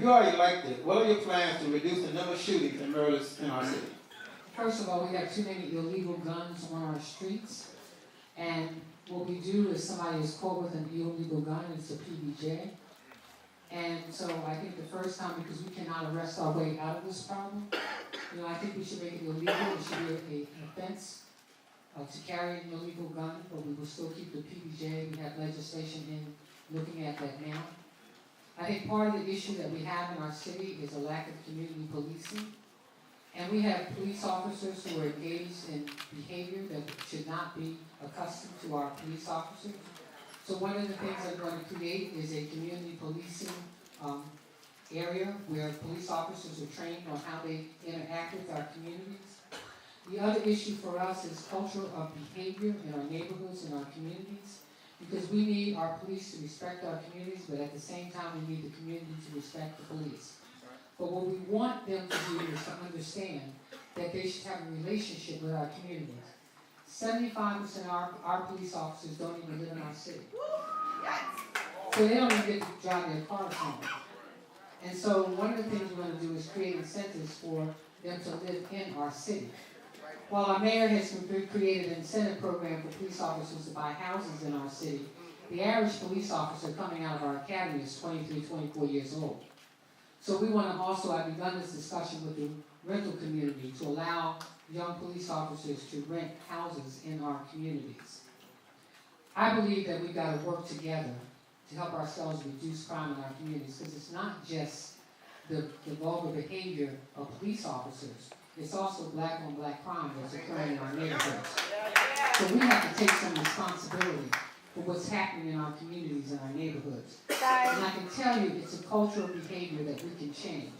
You are elected. What are your plans to reduce the number of shootings and murders in our city? First of all, we have too many illegal guns on our streets. And what we do is somebody is caught with an illegal gun, it's a PBJ. And so I think the first time, because we cannot arrest our way out of this problem, I think we should make it illegal. It should be an offense to carry an illegal gun, but we will still keep the PBJ. We have legislation in looking at that now. I think part of the issue that we have in our city is a lack of community policing. And we have police officers who are engaged in behavior that should not be accustomed to our police officers. So one of the things I'm going to create is a community policing area where police officers are trained on how they interact with our communities. The other issue for us is culture of behavior in our neighborhoods and our communities, because we need our police to respect our communities, but at the same time we need the community to respect the police. But what we want them to do is to understand that they should have a relationship with our communities. 75% of our police officers don't even live in our city. So they don't even get to drive their cars home. And so one of the things we're going to do is create incentives for them to live in our city. While our mayor has created an incentive program for police officers to buy houses in our city, the average police officer coming out of our academy is 23, 24 years old. So we want to also, I've begun this discussion with the rental community to allow young police officers to rent houses in our communities. I believe that we've got to work together to help ourselves reduce crime in our communities, because it's not just the vulgar behavior of police officers, it's also black on black crime that's occurring in our neighborhoods. So we have to take some responsibility for what's happening in our communities and our neighborhoods. And I can tell you it's a cultural behavior that we can change.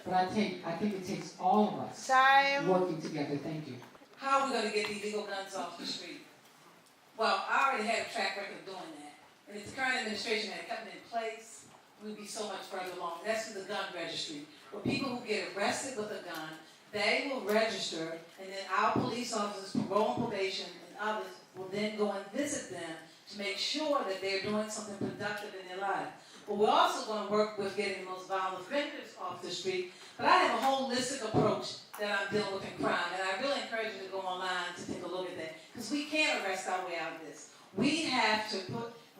But I think it takes all of us working together. Thank you. How are we going to get these illegal guns off the street? Well, I already had a track record of doing that. And if the current administration had kept it in place, we'd be so much further along. That's through the gun registry, where people who get arrested with a gun, they will register, and then our police officers, parole and probation, and others will then go and visit them to make sure that they're doing something productive in their life. But we're also going to work with getting the most violent offenders off the street. But I have a holistic approach that I'm dealing with in crime, and I really encourage you to go online to take a look at that, because we can't arrest our way out of this. We have to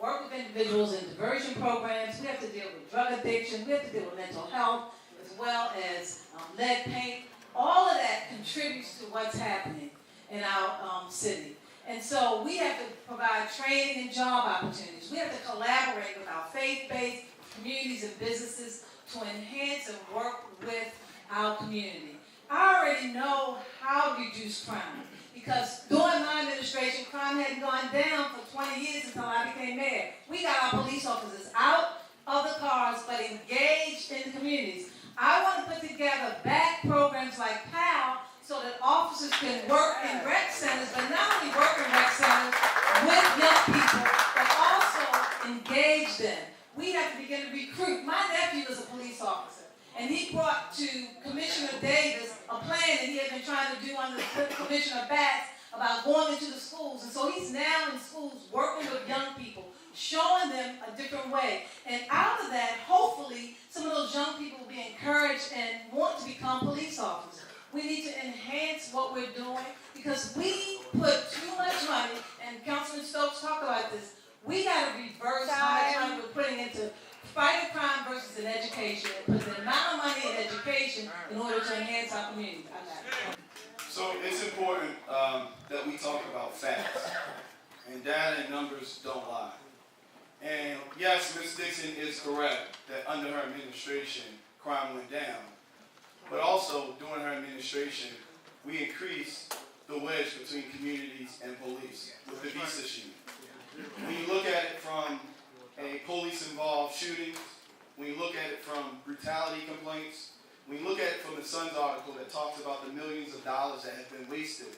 work with individuals in diversion programs. We have to deal with drug addiction. We have to deal with mental health, as well as lead paint. All of that contributes to what's happening in our city. And so we have to provide training and job opportunities. We have to collaborate with our faith-based communities and businesses to enhance and work with our community. I already know how to reduce crime, because during my administration, crime hadn't gone down for 20 years until I became mayor. We got our police officers out of the cars, but engaged in the communities. I want to put together back programs like PAL so that officers can work in rec centers, but not only work in rec centers with young people, but also engage them. We have to begin to recruit. My nephew is a police officer, and he brought to Commissioner Davis a plan that he had been trying to do under Commissioner Batts about going into the schools. And so he's now in schools working with young people, showing them a different way. And out of that, hopefully, some of those young people will be encouraged and want to become police officers. We need to enhance what we're doing, because we put too much money, and Councilman Stokes talked about this. We got to reverse how much money we're putting into fighting crime versus in education, and put the amount of money in education in order to enhance our community. So it's important that we talk about facts, and data and numbers don't lie. And yes, Ms. Dixon is correct that under her administration, crime went down. But also, during her administration, we increased the wedge between communities and police with the visa shooting. When you look at it from a police-involved shooting, when you look at it from brutality complaints, when you look at it from the Sun's article that talks about the millions of dollars that have been wasted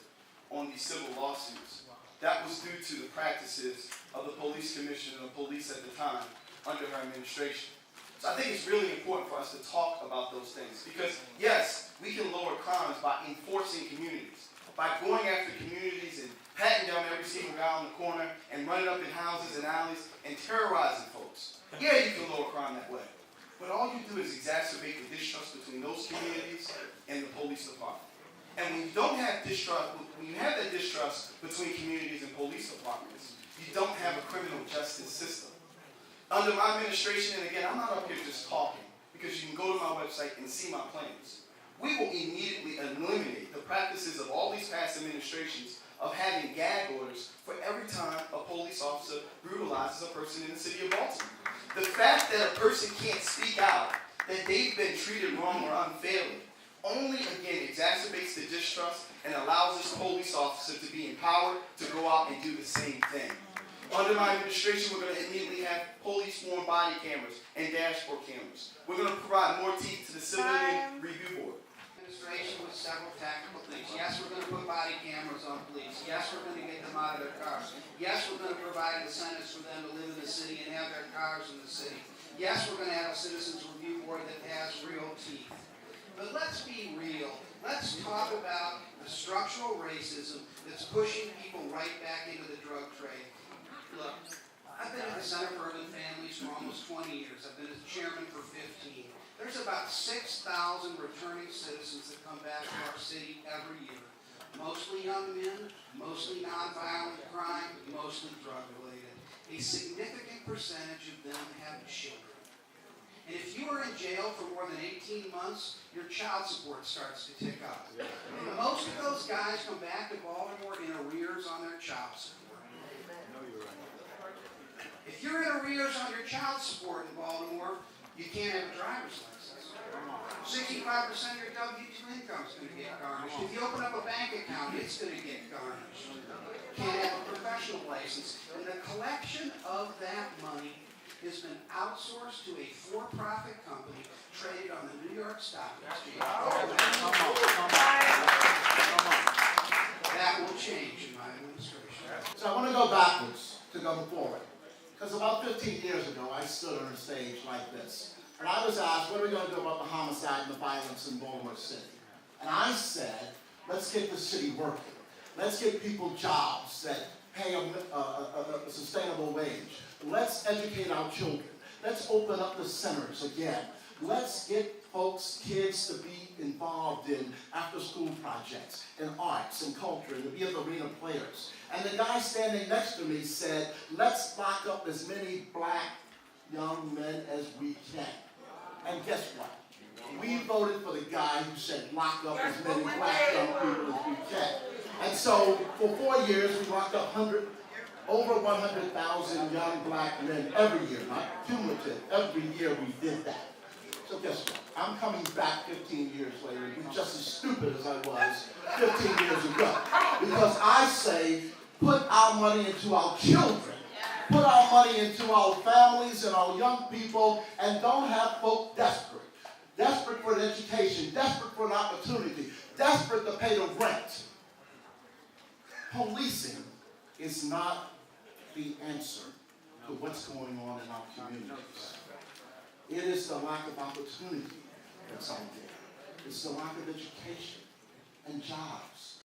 on these civil lawsuits, that was due to the practices of the police commissioner and the police at the time under her administration. So I think it's really important for us to talk about those things, because yes, we can lower crimes by enforcing communities, by going after communities and patting down every single guy on the corner and running up in houses and alleys and terrorizing folks. Yeah, you can lower crime that way. But all you you do is exacerbate the distrust between those communities and the police department. And when you don't have distrust, when you have that distrust between communities and police departments, you don't have a criminal justice system. Under my administration, and again, I'm not up here just talking, because you can go to my website and see my plans. We will immediately eliminate the practices of all these past administrations of having gag orders for every time a police officer brutalizes a person in the city of Baltimore. The fact that a person can't speak out, that they've been treated wrong or unfairly, only again exacerbates the distrust and allows this police officer to be empowered to go out and do the same thing. Under my administration, we're going to immediately have police-worn body cameras and dashboard cameras. We're going to provide more teeth to the Civilian Review Board. Administration with several tactical things. Yes, we're going to put body cameras on police. Yes, we're going to get them out of their cars. Yes, we're going to provide incentives for them to live in the city and have their cars in the city. Yes, we're going to have a citizens review board that has real teeth. But let's be real. Let's talk about the structural racism that's pushing people right back into the drug trade. Look, I've been at the Center for Urban Families for almost 20 years. I've been as chairman for 15. There's about 6,000 returning citizens that come back to our city every year. Mostly young men, mostly nonviolent crime, mostly drug-related. A significant percentage of them have children. And if you are in jail for more than 18 months, your child support starts to tick up. And most of those guys come back to Baltimore in arrears on their child support. If you're in arrears on your child support in Baltimore, you can't have a driver's license. 65% of your W-2 income is going to get garnished. If you open up a bank account, it's going to get garnished. Can't have a professional license. And the collection of that money has been outsourced to a for-profit company traded on the New York Stock Exchange. That will change in my administration. So I want to go backwards to go forward. Because about 15 years ago, I stood on a stage like this. And I was asked, what are we going to do about the homicide and the violence in Baltimore City? And I said, let's get the city working. Let's get people jobs that pay a sustainable wage. Let's educate our children. Let's open up the centers again. Let's get folks, kids to be involved in after-school projects, in arts and culture, and to be arena players. And the guy standing next to me said, let's lock up as many black young men as we can. And guess what? We voted for the guy who said lock up as many black young people as we can. And so for 4 years, we locked up over 100,000 young black men every year, not cumulative. Every year we did that. So guess what? I'm coming back 15 years later and be just as stupid as I was 15 years ago. Because I say, put our money into our children. Put our money into our families and our young people, and don't have folk desperate. Desperate for an education, desperate for an opportunity, desperate to pay the rent. Policing is not the answer to what's going on in our communities. It is the lack of opportunity that's out there. It's the lack of education and jobs.